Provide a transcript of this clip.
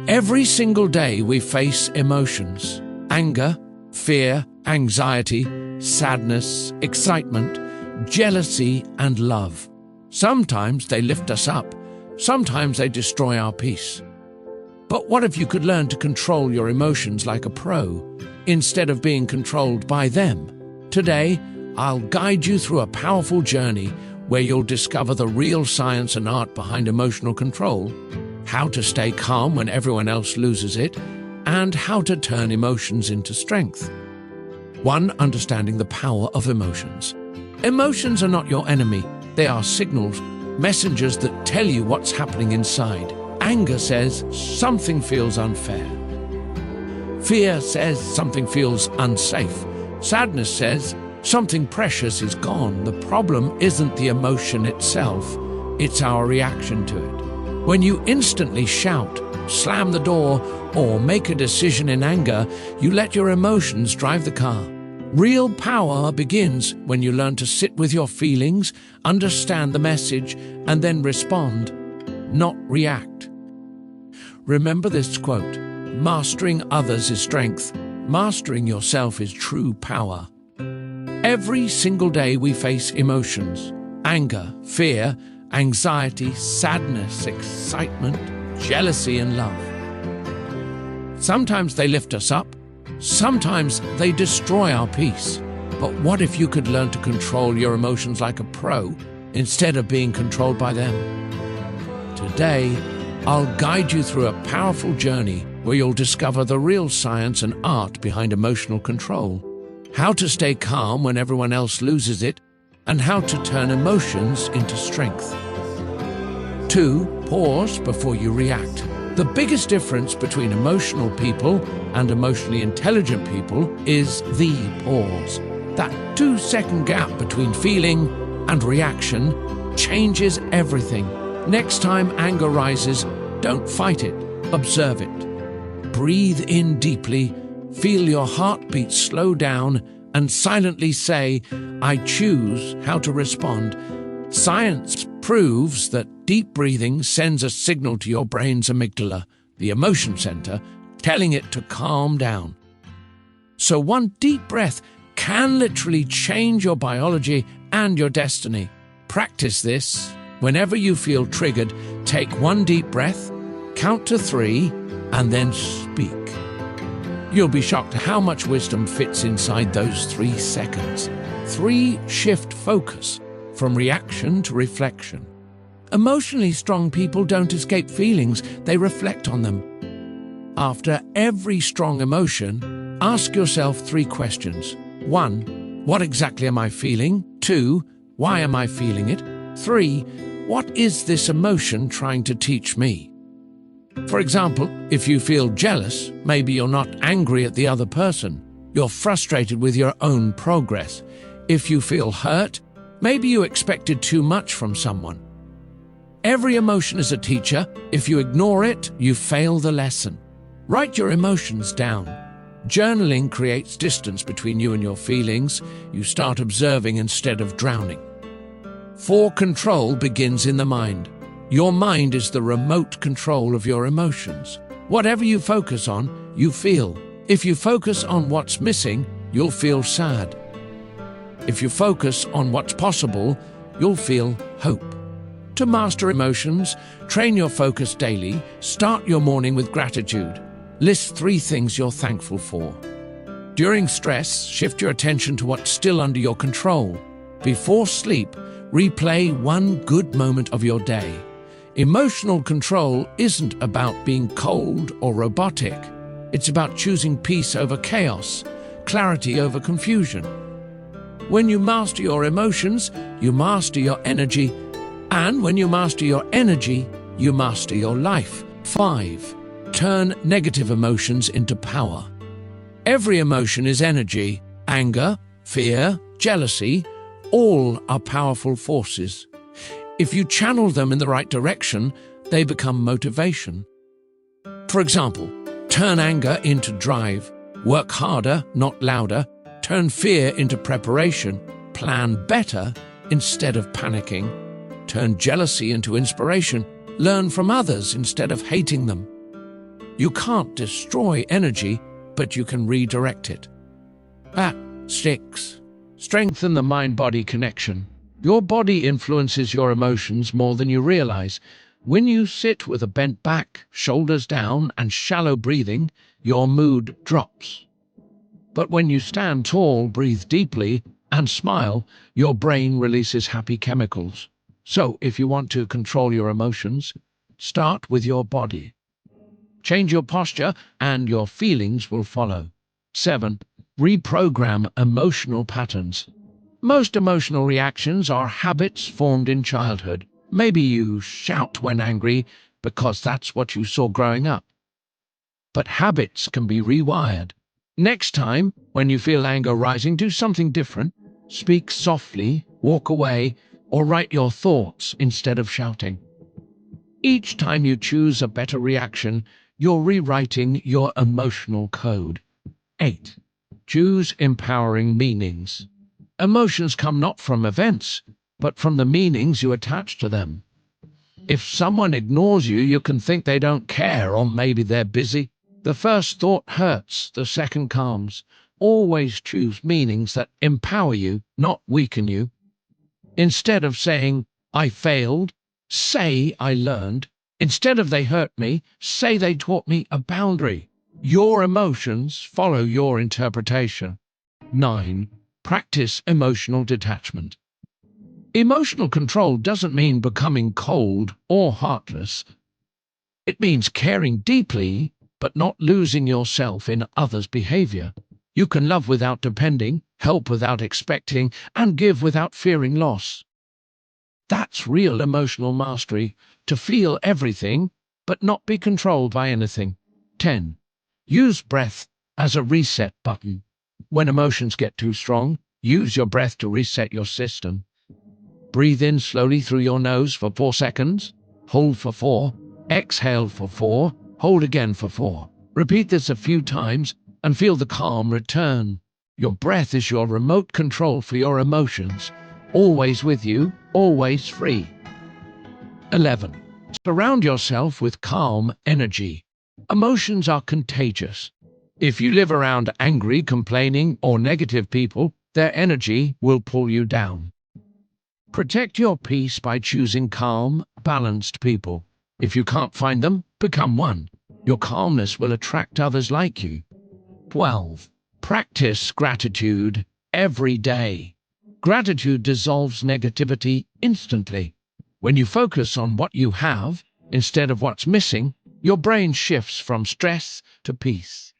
Every single day we face emotions: anger, fear, anxiety, sadness, excitement, jealousy, and love. Sometimes they lift us up, sometimes they destroy our peace. But what if you could learn to control your emotions like a pro, instead of being controlled by them? Today, I'll guide you through a powerful journey where you'll discover the real science and art behind emotional control, how to stay calm when everyone else loses it, and how to turn emotions into strength. 1. Understanding the power of emotions. Emotions are not your enemy. They are signals, messengers that tell you what's happening inside. Anger says something feels unfair. Fear says something feels unsafe. Sadness says something precious is gone. The problem isn't the emotion itself, it's our reaction to it. When you instantly shout, slam the door, or make a decision in anger, you let your emotions drive the car. Real power begins when you learn to sit with your feelings, understand the message, and then respond, not react. Remember this quote: "Mastering others is strength. Mastering yourself is true power." Every single day we face emotions: anger, fear, anxiety, sadness, excitement, jealousy, and love. Sometimes they lift us up, sometimes they destroy our peace. But what if you could learn to control your emotions like a pro, instead of being controlled by them? Today, I'll guide you through a powerful journey where you'll discover the real science and art behind emotional control, how to stay calm when everyone else loses it, and how to turn emotions into strength. 2. Pause before you react. The biggest difference between emotional people and emotionally intelligent people is the pause. That 2-second gap between feeling and reaction changes everything. Next time anger rises, don't fight it, observe it. Breathe in deeply, feel your heartbeat slow down, and silently say, "I choose how to respond." Science proves that deep breathing sends a signal to your brain's amygdala, the emotion center, telling it to calm down. So one deep breath can literally change your biology and your destiny. Practice this. Whenever you feel triggered, take one deep breath, count to 3, and then speak. You'll be shocked how much wisdom fits inside those 3 seconds. 3. Shift focus from reaction to reflection. Emotionally strong people don't escape feelings, they reflect on them. After every strong emotion, ask yourself 3 questions. 1. What exactly am I feeling? 2. Why am I feeling it? 3. What is this emotion trying to teach me? For example, if you feel jealous, maybe you're not angry at the other person. You're frustrated with your own progress. If you feel hurt, maybe you expected too much from someone. Every emotion is a teacher. If you ignore it, you fail the lesson. Write your emotions down. Journaling creates distance between you and your feelings. You start observing instead of drowning. 4. Control begins in the mind. Your mind is the remote control of your emotions. Whatever you focus on, you feel. If you focus on what's missing, you'll feel sad. If you focus on what's possible, you'll feel hope. To master emotions, train your focus daily. Start your morning with gratitude. List 3 things you're thankful for. During stress, shift your attention to what's still under your control. Before sleep, replay one good moment of your day. Emotional control isn't about being cold or robotic. It's about choosing peace over chaos, clarity over confusion. When you master your emotions, you master your energy. And when you master your energy, you master your life. 5. Turn negative emotions into power. Every emotion is energy. Anger, fear, jealousy, all are powerful forces. If you channel them in the right direction, they become motivation. For example, turn anger into drive. Work harder, not louder. Turn fear into preparation. Plan better instead of panicking. Turn jealousy into inspiration. Learn from others instead of hating them. You can't destroy energy, but you can redirect it. 6. Strengthen the mind-body connection. Your body influences your emotions more than you realize. When you sit with a bent back, shoulders down, and shallow breathing, your mood drops. But when you stand tall, breathe deeply, and smile, your brain releases happy chemicals. So, if you want to control your emotions, start with your body. Change your posture, and your feelings will follow. 7. Reprogram emotional patterns. Most emotional reactions are habits formed in childhood. Maybe you shout when angry because that's what you saw growing up. But habits can be rewired. Next time, when you feel anger rising, do something different. Speak softly, walk away, or write your thoughts instead of shouting. Each time you choose a better reaction, you're rewriting your emotional code. 8. Choose empowering meanings. Emotions come not from events, but from the meanings you attach to them. If someone ignores you, you can think they don't care, or maybe they're busy. The first thought hurts, the second calms. Always choose meanings that empower you, not weaken you. Instead of saying, "I failed," say, "I learned." Instead of "they hurt me," say, "they taught me a boundary." Your emotions follow your interpretation. 9. Practice emotional detachment. Emotional control doesn't mean becoming cold or heartless. It means caring deeply, but not losing yourself in others' behavior. You can love without depending, help without expecting, and give without fearing loss. That's real emotional mastery, to feel everything, but not be controlled by anything. 10. Use breath as a reset button. When emotions get too strong, use your breath to reset your system. Breathe in slowly through your nose for 4 seconds, hold for 4, exhale for 4, hold again for 4. Repeat this a few times and feel the calm return. Your breath is your remote control for your emotions. Always with you, always free. 11. Surround yourself with calm energy. Emotions are contagious. If you live around angry, complaining, or negative people, their energy will pull you down. Protect your peace by choosing calm, balanced people. If you can't find them, become one. Your calmness will attract others like you. 12. Practice gratitude every day. Gratitude dissolves negativity instantly. When you focus on what you have instead of what's missing, your brain shifts from stress to peace.